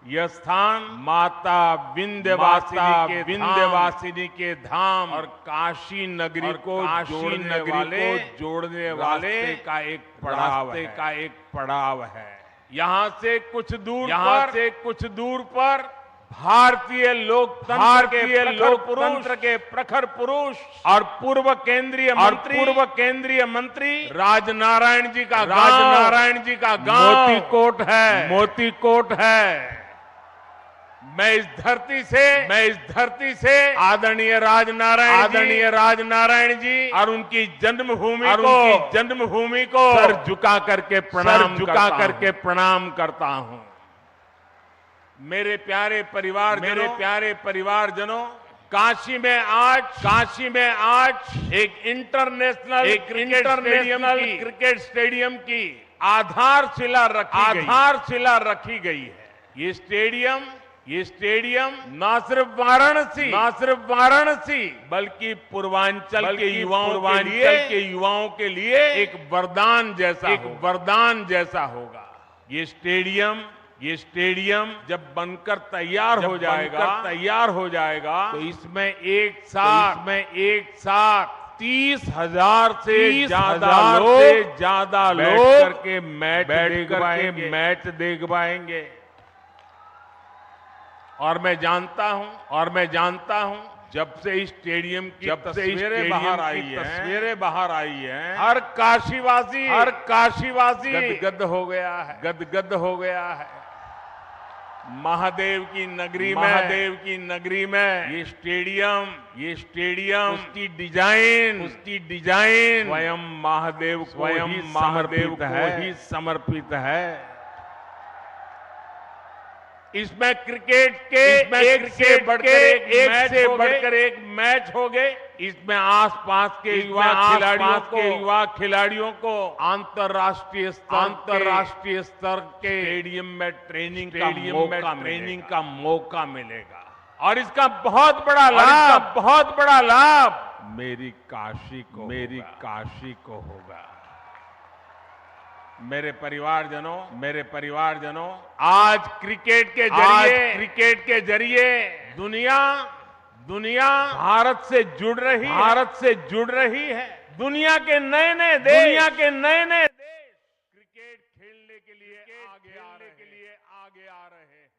यह स्थान माता विंध्यवासिनी के धाम और काशी नगरी को जोड़ने वाले का एक पड़ाव है। यहाँ से कुछ दूर पर भारतीय लोकतंत्र के प्रखर पुरुष और पूर्व केंद्रीय मंत्री राजनारायण जी का गांव मोतीकोट है। मैं इस धरती से आदरणीय राजनारायण जी और उनकी जन्मभूमि को सर झुका करके प्रणाम करता हूं। मेरे प्यारे परिवारजनों, काशी में आज एक इंटरनेशनल क्रिकेट स्टेडियम की आधारशिला रखी गई है। ये स्टेडियम न सिर्फ वाराणसी बल्कि पूर्वांचल के युवाओं के लिए एक वरदान जैसा होगा। ये स्टेडियम जब बनकर तैयार हो जाएगा तो इसमें एक साथ 30,000 से ज्यादा लोग करके मैच देख पाएंगे। और मैं जानता हूं जब से इस स्टेडियम की तस्वीरें बाहर आई हैं, हर काशीवासी गदगद हो गया है। महादेव की नगरी में ये स्टेडियम उसकी डिजाइन स्वयं महादेव को ही समर्पित है। इसमें क्रिकेट के एक से बढ़कर एक मैच हो गए। इसमें आसपास के युवा खिलाड़ियों को अंतर्राष्ट्रीय स्तर के स्टेडियम में ट्रेनिंग का मौका मिलेगा। और इसका बहुत बड़ा लाभ मेरी काशी को होगा। मेरे परिवारजनों, आज क्रिकेट के जरिए दुनिया भारत से जुड़ रही है। दुनिया के नए नए देश क्रिकेट खेलने के लिए आगे आ रहे हैं।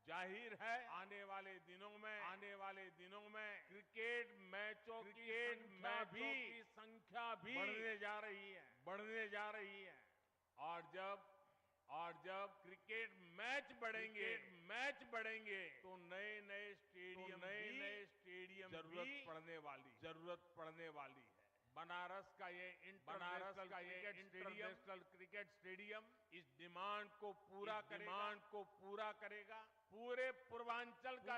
जाहिर है आने वाले दिनों में क्रिकेट मैचों की संख्या भी बढ़ने जा रही है। और जब क्रिकेट मैच बढ़ेंगे तो नए स्टेडियम जरूरत पड़ने वाली है। बनारस का ये इंटरनेशनल क्रिकेट स्टेडियम इस डिमांड को पूरा करेगा। पूरे पूर्वांचल का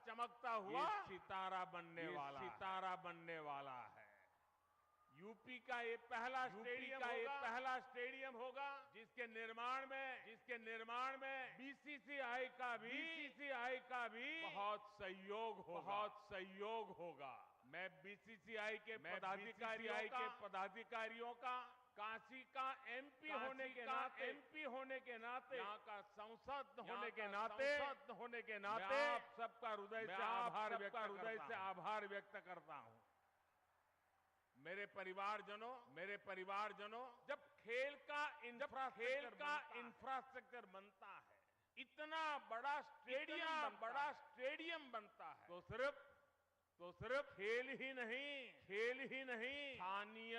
चमकता हुआ सितारा बनने वाला है। यूपी का ये पहला स्टेडियम होगा जिसके निर्माण में बीसीसीआई का भी बहुत सहयोग होगा। मैं बीसीसीआई के पदाधिकारियों का काशी का एमपी होने के नाते यहाँ का सांसद होने के नाते आप सबका हृदय से आभार व्यक्त करता हूँ। मेरे परिवारजनों, जब खेल का इंफ्रास्ट्रक्चर बनता है, इतना बड़ा स्टेडियम बनता है, तो सिर्फ खेल ही नहीं स्थानीय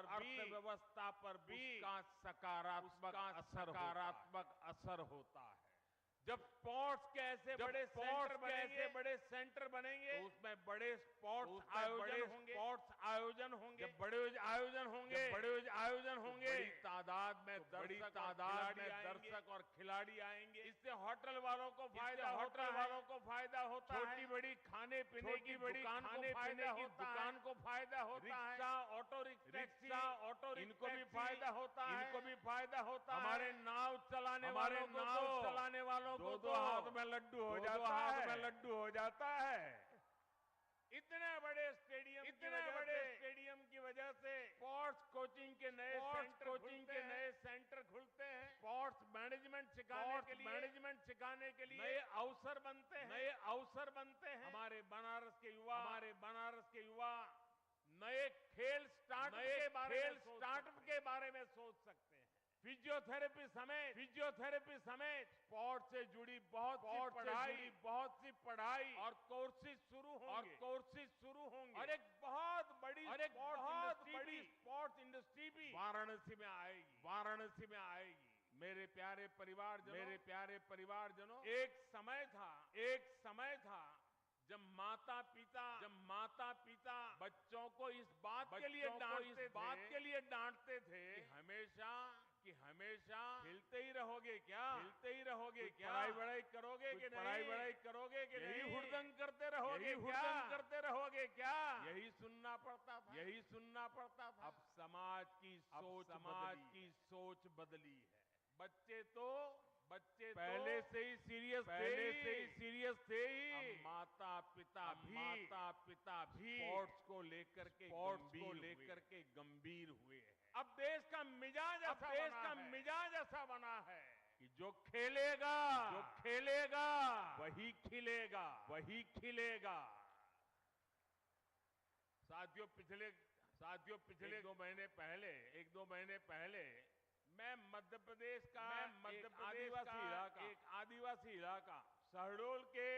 अर्थव्यवस्था पर भी उसका सकारात्मक असर होता है। जब स्पोर्ट्स के ऐसे बड़े सेंटर बनेंगे तो उसमें बड़े स्पोर्ट्स आयोजन होंगे। जब बड़े आयोजन होंगे बड़ी तादाद में दर्शक और खिलाड़ी आएंगे। इससे होटल वालों को फायदा होता है। छोटी बड़ी खाने पीने की दुकान को फायदा होता है। रिक्शा, ऑटो रिक्शा इनको भी फायदा होता है। हमारे नाव चलाने वालों को दो हाथ में लड्डू हो जाता है। इतने बड़े स्टेडियम की वजह से स्पोर्ट्स कोचिंग के नए सेंटर खुलते हैं। मैनेजमेंट सिखाने के लिए नए अवसर बनते हैं। हमारे बनारस के युवा नए खेल स्टार्टअप के बारे में सोच सकते हैं। फिजियोथेरेपी समेत स्पोर्ट्स से जुड़ी बहुत सी पढ़ाई और कोर्सेज शुरू होंगे और एक बहुत बड़ी स्पोर्ट्स इंडस्ट्री भी वाराणसी में आएगी। मेरे प्यारे परिवारजनों, एक समय था जब माता पिता बच्चों को इस बात के लिए डांटते थे कि हमेशा खेलते ही रहोगे क्या? पढ़ाई करोगे कि नहीं? यही हुड़दंग करते रहोगे क्या? यही सुनना पड़ता था। अब समाज की सोच बदली है। बच्चे तो पहले से ही सीरियस थे ही। माता पिता भी स्पोर्ट्स को लेकर के गंभीर हुए हैं। अब देश का मिजाज ऐसा बना है कि जो खेलेगा वही खिलेगा। साथियों, पिछले एक दो महीने पहले मैं मध्य प्रदेश का एक आदिवासी इलाका शहडोल के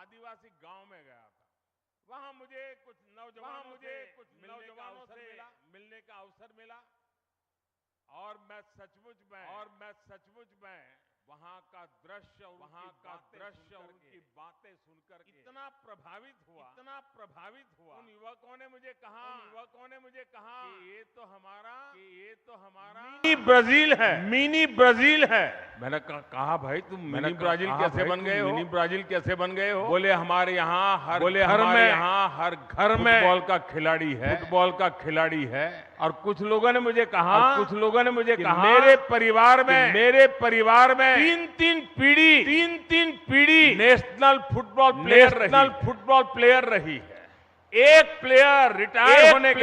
आदिवासी गांव में गया था। वहां मुझे कुछ नौजवानों से मिलने का अवसर मिला और मैं सचमुच में वहां का दृश्य उनकी बातें सुनकर इतना प्रभावित हुआ। उन युवकों ने मुझे कहा कि ये तो हमारा मिनी ब्राजील है। मैंने कहा भाई तुम मिनी ब्राजील कैसे बन गए हो? बोले हमारे यहाँ हर घर में फुटबॉल का खिलाड़ी है। और कुछ लोगों ने मुझे कहा मेरे परिवार में तीन पीढ़ी नेशनल फुटबॉल प्लेयर रही है। एक प्लेयर रिटायर्ड होने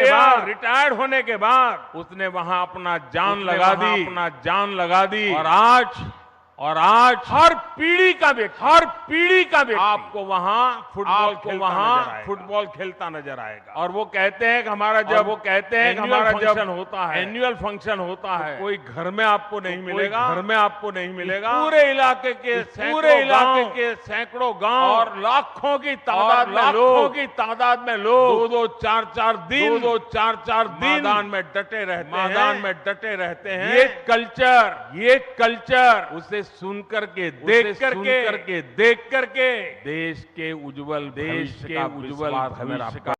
के बाद उसने वहां अपना जान लगा दी और आज हर पीढ़ी का व्यक्ति आपको वहां फुटबॉल खेलता नजर आएगा। और वो कहते हैं कि हमारा जब एनुअल फंक्शन होता है कोई घर में आपको नहीं मिलेगा। पूरे इलाके के सैकड़ों गांव और लाखों की तादाद में लोग दो चार दिन मैदान में डटे रहते हैं। ये कल्चर उसे सुन करके देख करके देश के उज्जवल भविष्य का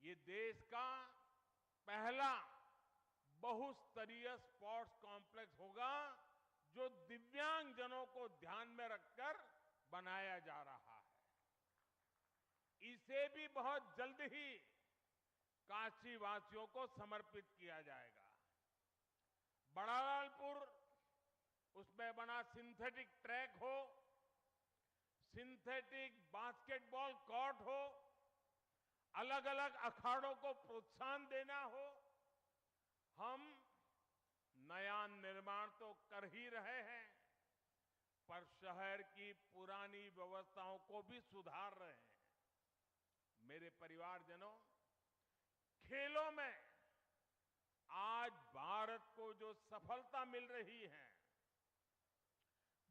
ये देश का पहला बहुस्तरीय स्पोर्ट्स कॉम्प्लेक्स होगा जो दिव्यांगजनों को ध्यान में रखकर बनाया जा रहा है। इसे भी बहुत जल्द ही काशी वासियों को समर्पित किया जाएगा। बड़ालालपुर उसमें बना सिंथेटिक ट्रैक हो, सिंथेटिक बास्केटबॉल कोर्ट हो, अलग अलग अखाड़ों को प्रोत्साहन देना हो। हम नया निर्माण तो कर ही रहे हैं पर शहर की पुरानी व्यवस्थाओं को भी सुधार रहे हैं। मेरे परिवारजनों, खेलों में आज भारत को जो सफलता मिल रही है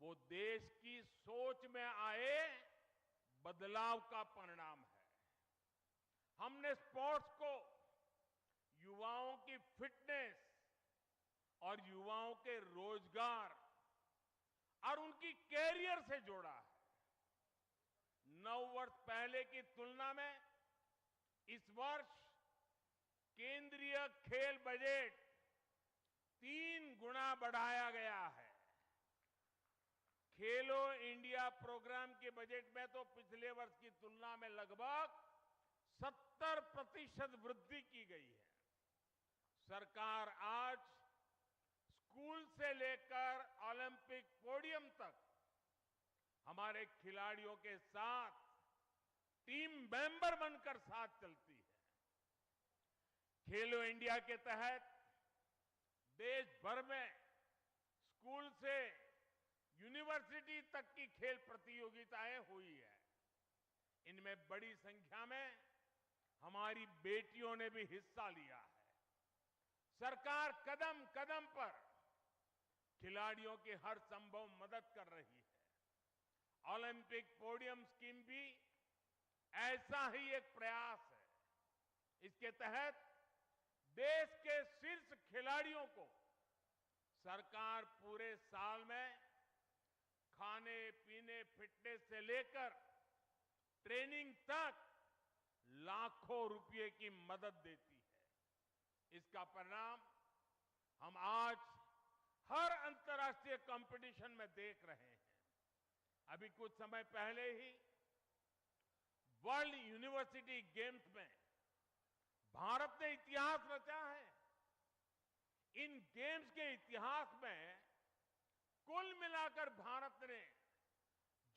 वो देश की सोच में आए बदलाव का परिणाम है। हमने स्पोर्ट्स को युवाओं की फिटनेस और युवाओं के रोजगार और उनकी कैरियर से जोड़ा है। 9 वर्ष पहले की तुलना में इस वर्ष केंद्रीय खेल बजट 3 गुना बढ़ाया गया है। खेलो इंडिया प्रोग्राम के बजट में तो पिछले वर्ष की तुलना में लगभग 70% वृद्धि की गई है। सरकार आज स्कूल से लेकर ओलंपिक पोडियम तक हमारे खिलाड़ियों के साथ टीम मेंबर बनकर साथ चलती है। खेलो इंडिया के तहत देश भर में स्कूल से यूनिवर्सिटी तक की खेल प्रतियोगिताएं हुई है। इनमें बड़ी संख्या में हमारी बेटियों ने भी हिस्सा लिया है। सरकार कदम कदम पर खिलाड़ियों की हर संभव मदद कर रही है। ओलंपिक पोडियम स्कीम भी ऐसा ही एक प्रयास है। इसके तहत देश के शीर्ष खिलाड़ियों को सरकार पूरे साल में खाने पीने, फिटनेस से लेकर ट्रेनिंग तक लाखों रुपए की मदद देती है। इसका परिणाम हम आज हर अंतर्राष्ट्रीय कंपटीशन में देख रहे हैं। अभी कुछ समय पहले ही वर्ल्ड यूनिवर्सिटी गेम्स में भारत ने इतिहास रचा है। इन गेम्स के इतिहास में कुल मिलाकर भारत ने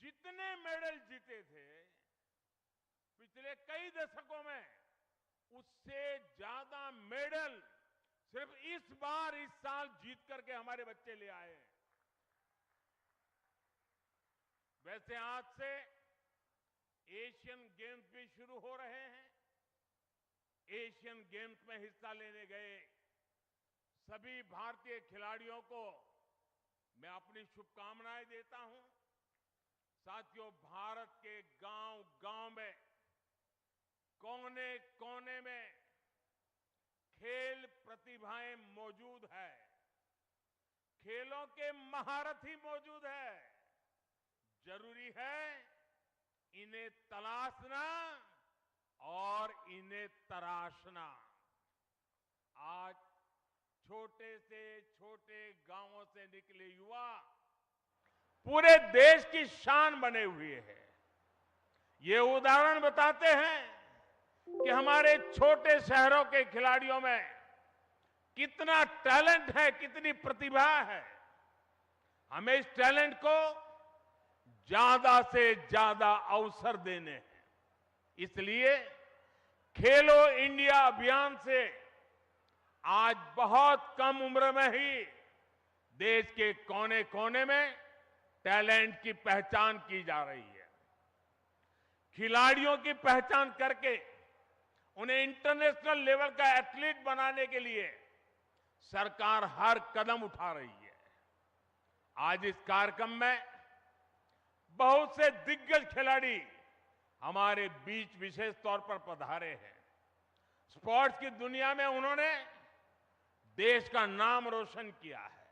जितने मेडल जीते थे पिछले कई दशकों में, उससे ज्यादा मेडल सिर्फ इस बार, इस साल जीत करके हमारे बच्चे ले आए हैं। वैसे आज से एशियन गेम्स भी शुरू हो रहे हैं। एशियन गेम्स में हिस्सा लेने गए सभी भारतीय खिलाड़ियों को मैं अपनी शुभकामनाएं देता हूं। साथियों, भारत के गांव-गांव में, कोने-कोने में खेल प्रतिभाएं मौजूद है। खेलों के महारथी मौजूद है। जरूरी है इन्हें तलाशना और इन्हें तराशना। आज छोटे से छोटे गांवों से निकले युवा पूरे देश की शान बने हुए हैं। ये उदाहरण बताते हैं कि हमारे छोटे शहरों के खिलाड़ियों में कितना टैलेंट है, कितनी प्रतिभा है। हमें इस टैलेंट को ज्यादा से ज्यादा अवसर देने हैं। इसलिए खेलो इंडिया अभियान से आज बहुत कम उम्र में ही देश के कोने कोने में टैलेंट की पहचान की जा रही है। खिलाड़ियों की पहचान करके उन्हें इंटरनेशनल लेवल का एथलीट बनाने के लिए सरकार हर कदम उठा रही है। आज इस कार्यक्रम में बहुत से दिग्गज खिलाड़ी हमारे बीच विशेष तौर पर पधारे हैं। स्पोर्ट्स की दुनिया में उन्होंने देश का नाम रोशन किया है।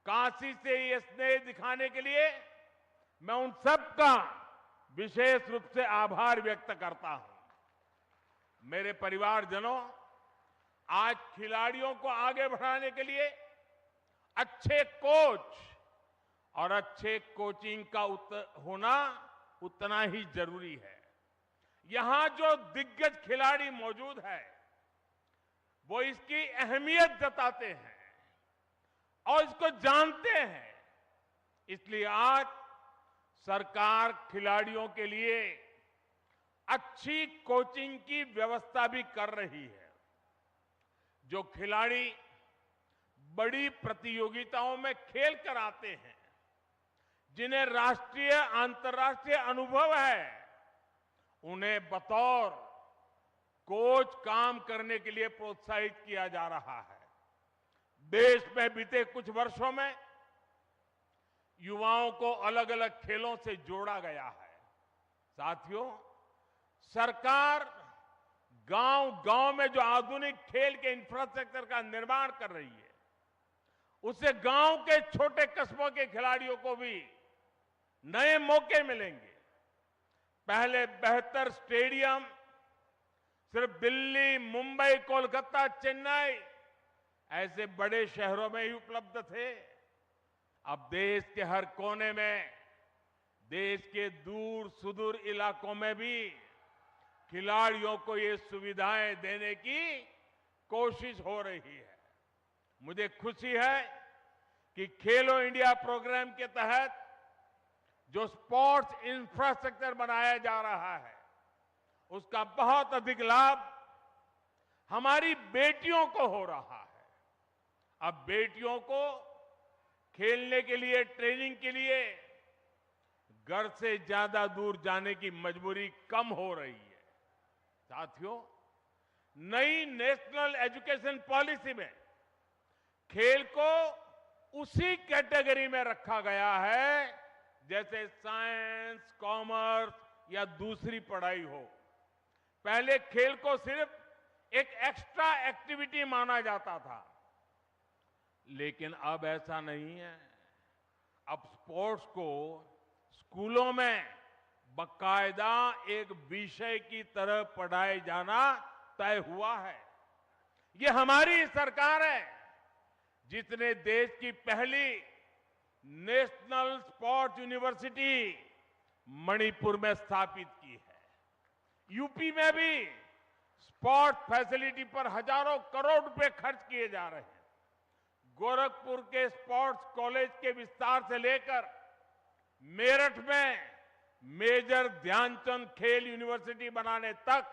काशी से ये स्नेह दिखाने के लिए मैं उन सबका विशेष रूप से आभार व्यक्त करता हूं। मेरे परिवारजनों, आज खिलाड़ियों को आगे बढ़ाने के लिए अच्छे कोच और अच्छे कोचिंग का होना उतना ही जरूरी है। यहां जो दिग्गज खिलाड़ी मौजूद है वो इसकी अहमियत जताते हैं और इसको जानते हैं। इसलिए आज सरकार खिलाड़ियों के लिए अच्छी कोचिंग की व्यवस्था भी कर रही है। जो खिलाड़ी बड़ी प्रतियोगिताओं में खेल कर आते हैं, जिन्हें राष्ट्रीय अंतर्राष्ट्रीय अनुभव है, उन्हें बतौर कोच काम करने के लिए प्रोत्साहित किया जा रहा है। देश में बीते कुछ वर्षों में युवाओं को अलग अलग खेलों से जोड़ा गया है। साथियों, सरकार गांव-गांव में जो आधुनिक खेल के इंफ्रास्ट्रक्चर का निर्माण कर रही है, उससे गांव के छोटे कस्बों के खिलाड़ियों को भी नए मौके मिलेंगे। पहले बेहतर स्टेडियम सिर्फ दिल्ली, मुंबई, कोलकाता, चेन्नई ऐसे बड़े शहरों में ही उपलब्ध थे। अब देश के हर कोने में, देश के दूर सुदूर इलाकों में भी खिलाड़ियों को ये सुविधाएं देने की कोशिश हो रही है। मुझे खुशी है कि खेलो इंडिया प्रोग्राम के तहत जो स्पोर्ट्स इंफ्रास्ट्रक्चर बनाया जा रहा है, उसका बहुत अधिक लाभ हमारी बेटियों को हो रहा है। अब बेटियों को खेलने के लिए, ट्रेनिंग के लिए घर से ज्यादा दूर जाने की मजबूरी कम हो रही है। साथियों, नई नेशनल एजुकेशन पॉलिसी में खेल को उसी कैटेगरी में रखा गया है जैसे साइंस, कॉमर्स या दूसरी पढ़ाई हो। पहले खेल को सिर्फ एक एक्स्ट्रा एक्टिविटी माना जाता था, लेकिन अब ऐसा नहीं है। अब स्पोर्ट्स को स्कूलों में बाकायदा एक विषय की तरह पढ़ाए जाना तय हुआ है। ये हमारी सरकार है जिसने देश की पहली नेशनल स्पोर्ट्स यूनिवर्सिटी मणिपुर में स्थापित की है। यूपी में भी स्पोर्ट्स फैसिलिटी पर हजारों करोड़ रुपए खर्च किए जा रहे हैं। गोरखपुर के स्पोर्ट्स कॉलेज के विस्तार से लेकर मेरठ में मेजर ध्यानचंद खेल यूनिवर्सिटी बनाने तक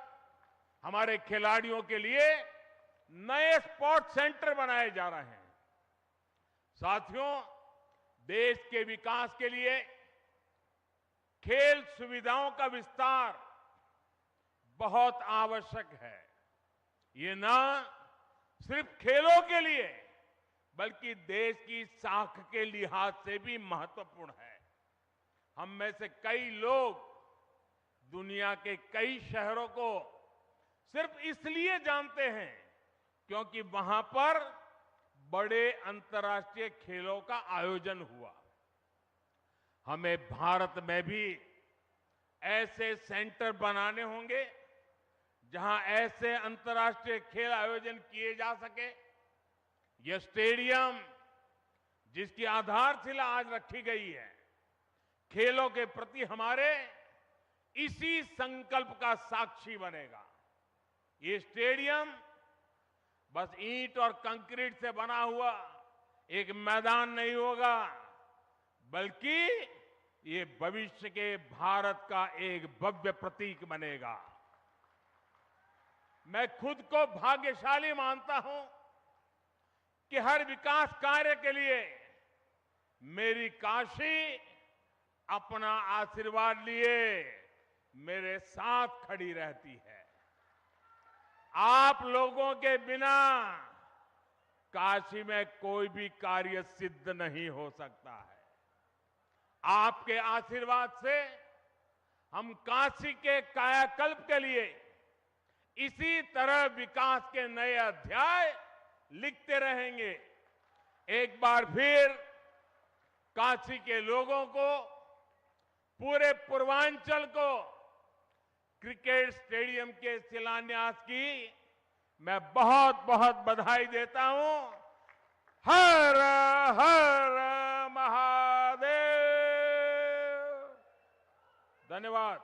हमारे खिलाड़ियों के लिए नए स्पोर्ट्स सेंटर बनाए जा रहे हैं। साथियों, देश के विकास के लिए खेल सुविधाओं का विस्तार बहुत आवश्यक है। ये न सिर्फ खेलों के लिए बल्कि देश की साख के लिहाज से भी महत्वपूर्ण है। हम में से कई लोग दुनिया के कई शहरों को सिर्फ इसलिए जानते हैं क्योंकि वहां पर बड़े अंतर्राष्ट्रीय खेलों का आयोजन हुआ। हमें भारत में भी ऐसे सेंटर बनाने होंगे जहां ऐसे अंतर्राष्ट्रीय खेल आयोजन किए जा सके। यह स्टेडियम जिसकी आधारशिला आज रखी गई है, खेलों के प्रति हमारे इसी संकल्प का साक्षी बनेगा। ये स्टेडियम बस ईंट और कंक्रीट से बना हुआ एक मैदान नहीं होगा, बल्कि ये भविष्य के भारत का एक भव्य प्रतीक बनेगा। मैं खुद को भाग्यशाली मानता हूं कि हर विकास कार्य के लिए मेरी काशी अपना आशीर्वाद लिए मेरे साथ खड़ी रहती है। आप लोगों के बिना काशी में कोई भी कार्य सिद्ध नहीं हो सकता है। आपके आशीर्वाद से हम काशी के कायाकल्प के लिए इसी तरह विकास के नए अध्याय लिखते रहेंगे। एक बार फिर काशी के लोगों को, पूरे पूर्वांचल को क्रिकेट स्टेडियम के शिलान्यास की मैं बहुत बहुत बधाई देता हूं। हर हर महादेव। धन्यवाद।